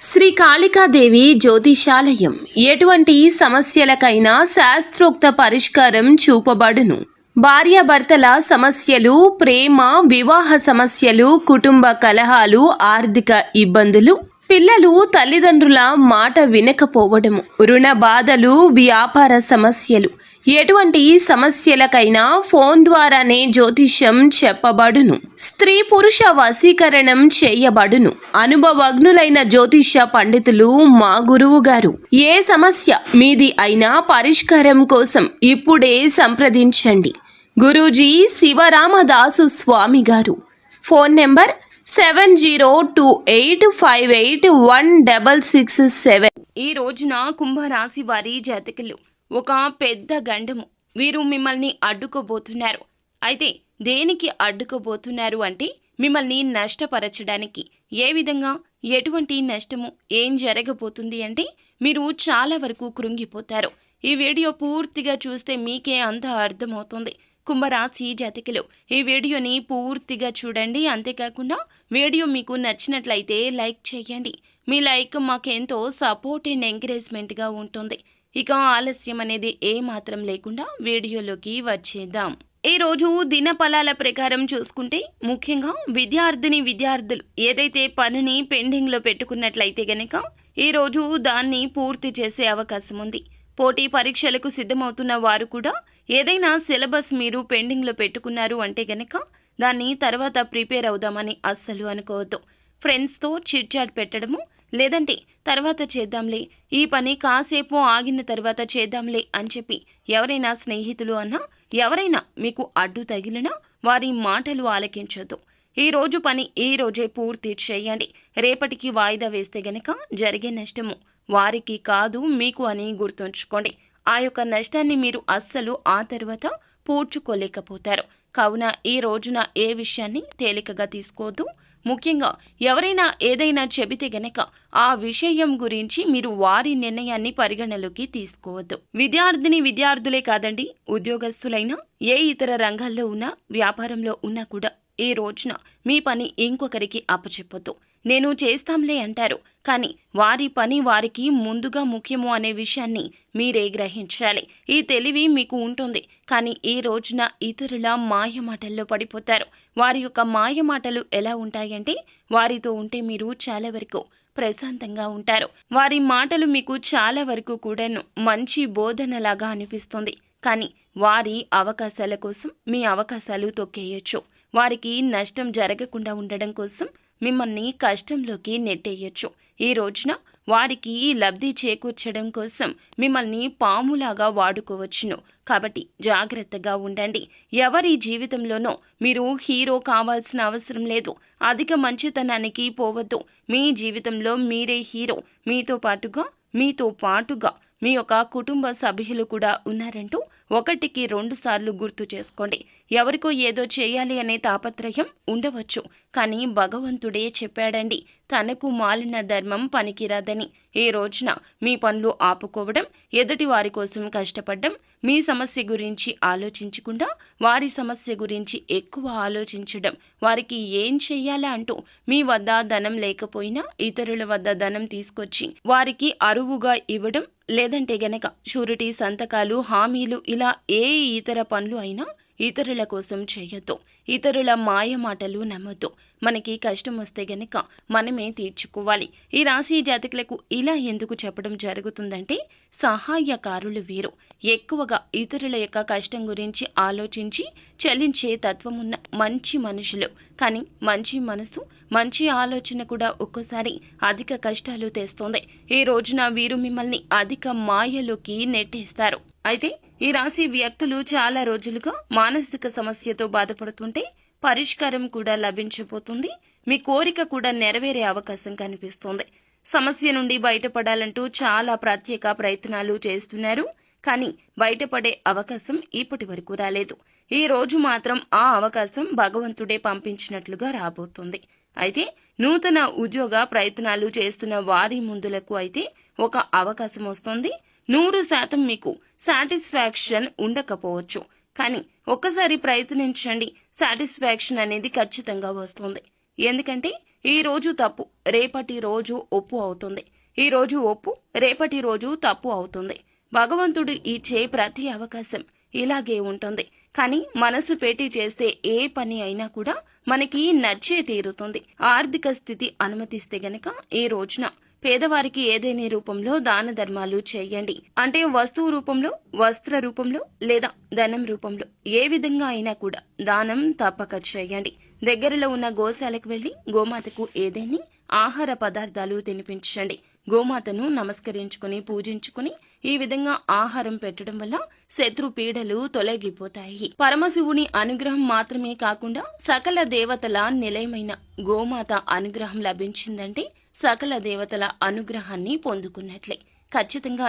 శ్రీ కాళికాదేవి జ్యోతిషాలయం ఎటువంటి సమస్యలకైనా శాస్త్రోక్త పరిష్కారం చూపబడును. భార్యాభర్తల సమస్యలు, ప్రేమ, వివాహ సమస్యలు, కుటుంబ కలహాలు, ఆర్థిక ఇబ్బందులు, పిల్లలు తల్లిదండ్రుల మాట వినకపోవడము, రుణ బాధలు, వ్యాపార సమస్యలు, ఎటువంటి సమస్యలకైనా ఫోన్ ద్వారానే జ్యోతిష్యం చెప్పబడును. స్త్రీ పురుష వశీకరణం చేయబడును. అనుభవజ్ఞులైన జ్యోతిష్య పండితులు మా గురువు గారు. ఏ సమస్య మీది అయినా పరిష్కారం కోసం ఇప్పుడే సంప్రదించండి. గురూజీ శివరామదాసు స్వామి గారు. Phone number 7028581667. ఈ రోజున కుంభరాశి వారి జాతకులు ఒక పెద్ద గండము. వీరు మిమ్మల్ని అడ్డుకోబోతున్నారు. అయితే దేనికి అడ్డుకోబోతున్నారు అంటే మిమ్మల్ని నష్టపరచడానికి. ఏ విధంగా, ఎటువంటి నష్టము, ఏం జరగబోతుంది అంటే మీరు చాలా వరకు కృంగిపోతారు. ఈ వీడియో పూర్తిగా చూస్తే మీకే అంత అర్థమవుతుంది. కుంభరాశి జాతకులు ఈ వీడియోని పూర్తిగా చూడండి. అంతేకాకుండా వీడియో మీకు నచ్చినట్లయితే లైక్ చేయండి. మీ లైక్ మాకెంతో సపోర్ట్ అండ్ ఎంకరేజ్మెంట్గా ఉంటుంది. ఇక ఆలస్యం అనేది ఏమాత్రం లేకుండా వీడియోలోకి వచ్చేద్దాం. ఈ రోజు దినఫలాల ప్రకారం చూసుకుంటే ముఖ్యంగా విద్యార్థులు ఏదైతే పనిని పెండింగ్లో పెట్టుకున్నట్లయితే గనక ఈరోజు దాన్ని పూర్తి చేసే అవకాశం ఉంది. పోటీ పరీక్షలకు సిద్ధమవుతున్న వారు కూడా ఏదైనా సిలబస్ మీరు పెండింగ్లో పెట్టుకున్నారు అంటే గనక దాన్ని తర్వాత ప్రిపేర్ అవుదామని అస్సలు అనుకోవద్దు. ఫ్రెండ్స్తో చిట్ చాట్ పెట్టడము, లేదంటే తర్వాత చేద్దాంలే, ఈ పని కాసేపు ఆగిన తర్వాత చేద్దాంలే అని చెప్పి ఎవరైనా స్నేహితులు అన్నా, ఎవరైనా మీకు అడ్డు తగిలినా వారి మాటలు ఆలకించొద్దు. ఈ రోజు పని ఈ రోజే పూర్తి చేయండి. రేపటికి వాయిదా వేస్తే గనక జరిగే నష్టము వారికి కాదు మీకు అని గుర్తుంచుకోండి. ఆ యొక్క నష్టాన్ని మీరు అస్సలు ఆ తర్వాత పూడ్చుకోలేకపోతారు. కావున ఈ రోజున ఏ విషయాన్ని తేలికగా తీసుకోవద్దు. ముఖ్యంగా ఎవరైనా ఏదైనా చెబితే గనక ఆ విషయం గురించి మీరు వారి నిర్ణయాన్ని పరిగణలోకి తీసుకోవద్దు. విద్యార్థులే కాదండి, ఉద్యోగస్తులైనా, ఏ ఇతర రంగాల్లో ఉన్నా, వ్యాపారంలో ఉన్నా కూడా ఈ రోజున మీ పని ఇంకొకరికి అప్పచెప్పొద్దు. నేను చేస్తాంలే అంటారు, కానీ వారి పని వారికి ముందుగా ముఖ్యము అనే విషయాన్ని మీరే గ్రహించాలి. ఈ తెలివి మీకు ఉంటుంది, కానీ ఈ రోజున ఇతరుల మాయమాటల్లో పడిపోతారు. వారి యొక్క మాయమాటలు ఎలా ఉంటాయంటే వారితో ఉంటే మీరు చాలా వరకు ప్రశాంతంగా ఉంటారు. వారి మాటలు మీకు చాలా వరకు కూడాను మంచి బోధనలాగా అనిపిస్తుంది, కానీ వారి అవకాశాల కోసం మీ అవకాశాలు తొక్కేయచ్చు. వారికి నష్టం జరగకుండా ఉండడం కోసం మిమ్మల్ని కష్టంలోకి నెట్టేయచ్చు. ఈ రోజున వారికి లబ్ధి చేకూర్చడం కోసం మిమ్మల్ని పాములాగా వాడుకోవచ్చును. కాబట్టి జాగ్రత్తగా ఉండండి. ఎవరి జీవితంలోనో మీరు హీరో కావాల్సిన అవసరం లేదు. అధిక మంచితనానికి పోవద్దు. మీ జీవితంలో మీరే హీరో. మీతో పాటుగా మీ యొక్క కుటుంబ సభ్యులు కూడా ఉన్నారంటూ 1కి 2 సార్లు గుర్తు చేసుకోండి. ఎవరికో ఏదో చేయాలి అనే తాపత్రయం ఉండవచ్చు, కానీ భగవంతుడే చెప్పాడండి, తనకు మాలిన ధర్మం పనికిరాదని. ఈ రోజున మీ పనులు ఆపుకోవడం, ఎదుటి వారి కోసం కష్టపడడం, మీ సమస్య గురించి ఆలోచించకుండా వారి సమస్య గురించి ఎక్కువ ఆలోచించడం, వారికి ఏం చెయ్యాలా అంటూ మీ వద్ద ధనం లేకపోయినా ఇతరుల వద్ద ధనం తీసుకొచ్చి వారికి అరువుగా ఇవ్వడం, లేదంటే గనక షూరిటీ సంతకాలు, హామీలు, ఇలా ఏ ఇతర పనులు అయినా ఇతరుల కోసం చేయొద్దు. ఇతరుల మాయ మాటలు నమ్మొద్దు. మనకి కష్టం వస్తే గనక మనమే తీర్చుకోవాలి. ఈ రాశి జాతకులకు ఇలా ఎందుకు చెప్పడం జరుగుతుందంటే సహాయకారులు వీరు ఎక్కువగా ఇతరుల యొక్క కష్టం గురించి ఆలోచించి చలించే తత్వమున్న మంచి మనుషులు. కానీ మంచి మనసు, మంచి ఆలోచన కూడా ఒక్కోసారి అధిక కష్టాలు తెస్తుంది. ఈ రోజున వీరు మిమ్మల్ని అధిక మాయలోకి నెట్టేస్తారు. అయితే ఈ రాశి వ్యక్తులు చాలా రోజులుగా మానసిక సమస్యతో బాధపడుతుంటే పరిష్కారం కూడా లభించబోతుంది. మీ కోరిక కూడా నెరవేరే అవకాశం కనిపిస్తుంది. సమస్య నుండి బయటపడాలంటూ చాలా ప్రత్యేక ప్రయత్నాలు చేస్తున్నారు, కానీ బయటపడే అవకాశం ఇప్పటి వరకు రాలేదు. ఈ రోజు మాత్రం ఆ అవకాశం భగవంతుడే పంపించినట్లుగా రాబోతుంది. అయితే నూతన ఉద్యోగ ప్రయత్నాలు చేస్తున్న వారి ముందులకు అయితే ఒక అవకాశం వస్తుంది. 100% మీకు సాటిస్ఫాక్షన్ ఉండకపోవచ్చు, కానీ ఒక్కసారి ప్రయత్నించండి. సాటిస్ఫాక్షన్ అనేది ఖచ్చితంగా వస్తుంది. ఎందుకంటే ఈ రోజు తప్పు రేపటి రోజు ఒప్పు అవుతుంది. ఈ రోజు ఒప్పు రేపటి రోజు తప్పు అవుతుంది. భగవంతుడు ఇచ్చే ప్రతి అవకాశం ఇలాగే ఉంటుంది. కానీ మనసు పెట్టి చేస్తే ఏ పని అయినా కూడా మనకి నచ్చే తీరుతుంది. ఆర్థిక స్థితి అనుమతిస్తే గనక ఈ రోజున పేదవారికి ఏదేని రూపంలో దాన ధర్మాలు చేయండి. అంటే వస్తువు రూపంలో, వస్త్ర రూపంలో లేదా ధనం రూపంలో ఏ విధంగా అయినా కూడా దానం తప్పక చేయండి. దగ్గరలో ఉన్న గోశాలకు వెళ్లి గోమాతకు ఏదేని ఆహార పదార్థాలు తినిపించండి. గోమాతను నమస్కరించుకుని పూజించుకుని ఈ విధంగా ఆహారం పెట్టడం వల్ల శత్రు పీడలు తొలగిపోతాయి. పరమశివుని అనుగ్రహం మాత్రమే కాకుండా సకల దేవతల నిలయమైన గోమాత అనుగ్రహం లభించిందంటే సకల దేవతల అనుగ్రహాన్ని పొందుకున్నట్లే. ఖచ్చితంగా